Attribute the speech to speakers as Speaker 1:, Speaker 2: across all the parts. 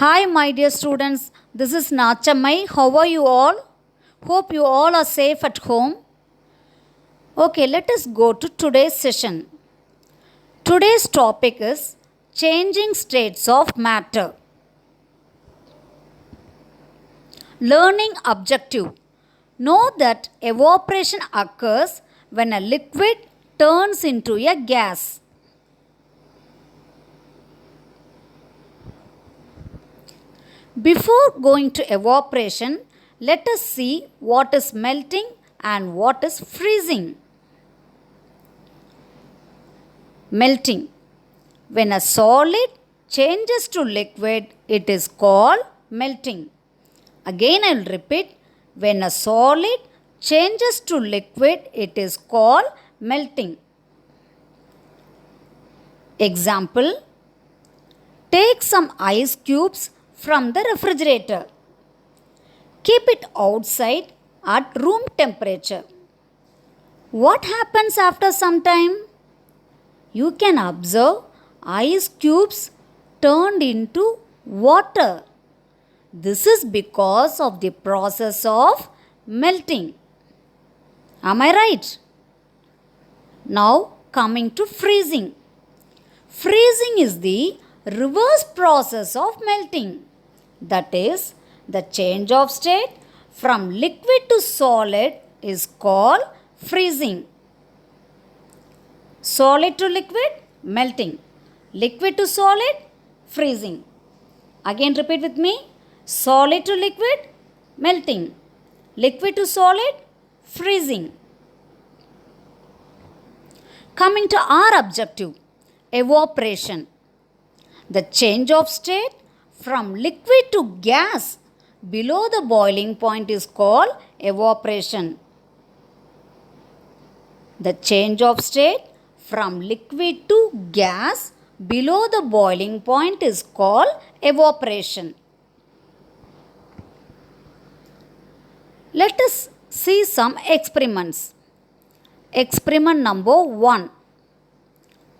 Speaker 1: Hi, my dear students. This is Nachammai. How are you all? Hope you all are safe at home. Okay, let us go to today's session. Today's topic is changing states of matter. Learning objective. Know that evaporation occurs when a liquid turns into a gas. Before going to evaporation, let us see what is melting and what is freezing. Melting. When a solid changes to liquid, it is called melting. Again, I will repeat. When a solid changes to liquid, it is called melting. Example. Take some ice cubes from the refrigerator. Keep it outside at room temperature. What happens after some time? You can observe ice cubes turned into water. This is because of the process of melting. Am I right? Now coming to freezing. Freezing is the reverse process of melting. That is, the change of state from liquid to solid is called freezing. Solid to liquid, melting. Liquid to solid, freezing. Again repeat with me. Solid to liquid, melting. Liquid to solid, freezing. Coming to our objective, evaporation. The change of state from liquid to gas below the boiling point is called evaporation. The change of state from liquid to gas below the boiling point is called evaporation. Let us see some experiments. Experiment number 1.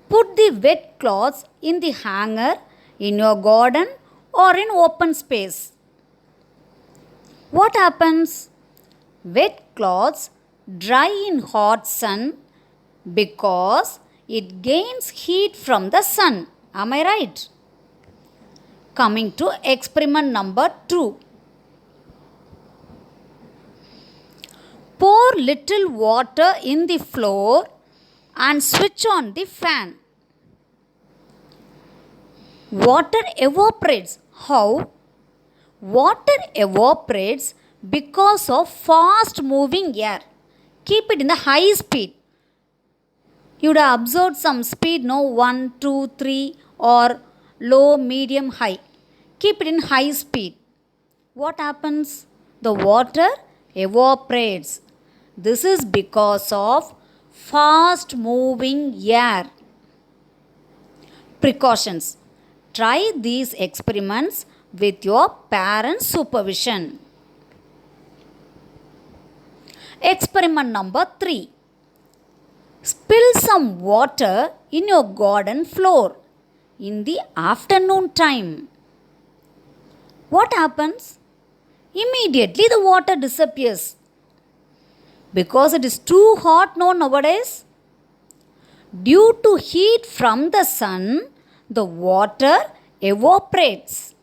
Speaker 1: Put the wet cloths in the hanger in your garden or in open space. What happens? Wet cloths dry in hot sun because it gains heat from the sun. Am I right? Coming to experiment number 2. Pour little water in the floor and switch on the fan. Water evaporates. How? Water evaporates because of fast moving air. Keep it in the high speed. You would have observed some speed, no 1, 2, 3 or low, medium, high. Keep it in high speed. What happens? The water evaporates. This is because of fast moving air. Precautions. Try these experiments with your parents' supervision. Experiment number 3. Spill some water in your garden floor in the afternoon time. What happens? Immediately the water disappears. Because it is too hot nowadays. Due to heat from the sun, the water evaporates.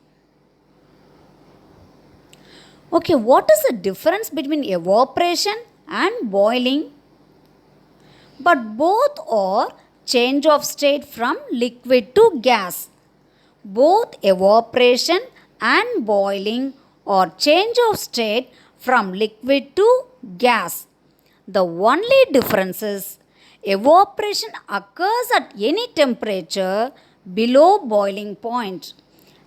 Speaker 1: Okay, what is the difference between evaporation and boiling? But both are change of state from liquid to gas. Both evaporation and boiling are change of state from liquid to gas. The only difference is evaporation occurs at any temperature below boiling point.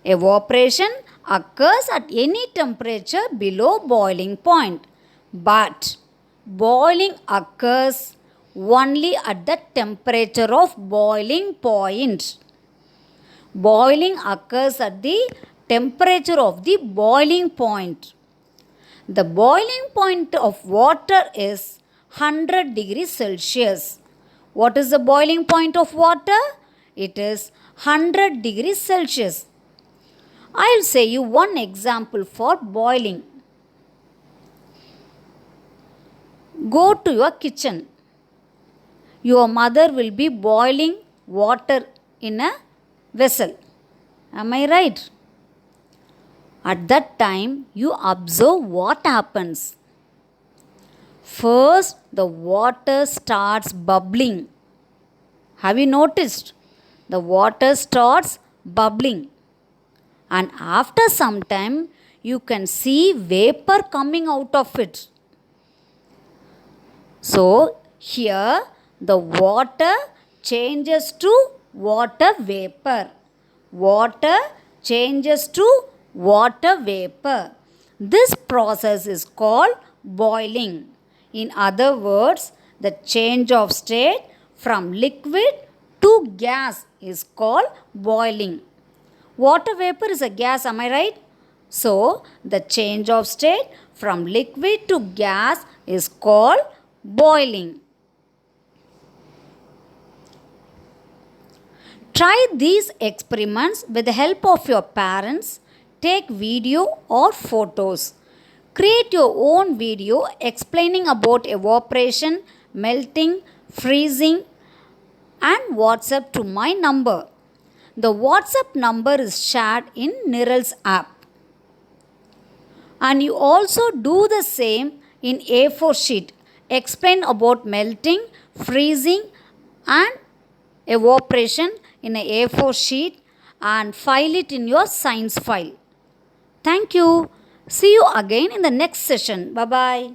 Speaker 1: Evaporation occurs at any temperature below boiling point. But boiling occurs only at the temperature of boiling point. Boiling occurs at the temperature of the boiling point. The boiling point of water is 100 degrees Celsius. What is the boiling point of water? It is 100 degrees Celsius. I'll say you one example for boiling. Go to your kitchen. Your mother will be boiling water in a vessel. Am I right? At that time, you observe what happens. First, the water starts bubbling. Have you noticed? The water starts bubbling. And after some time, you can see vapor coming out of it. So, here the water changes to water vapor. Water changes to water vapor. This process is called boiling. In other words, the change of state from liquid to gas is called boiling. Water vapor is a gas, am I right? So, the change of state from liquid to gas is called boiling. Try these experiments with the help of your parents. Take video or photos. Create your own video explaining about evaporation, melting, freezing, and WhatsApp to my number. The WhatsApp number is shared in Niral's app. And you also do the same in A4 sheet. Explain about melting, freezing, and evaporation in a A4 sheet and file it in your science file. Thank you. See you again in the next session. Bye bye.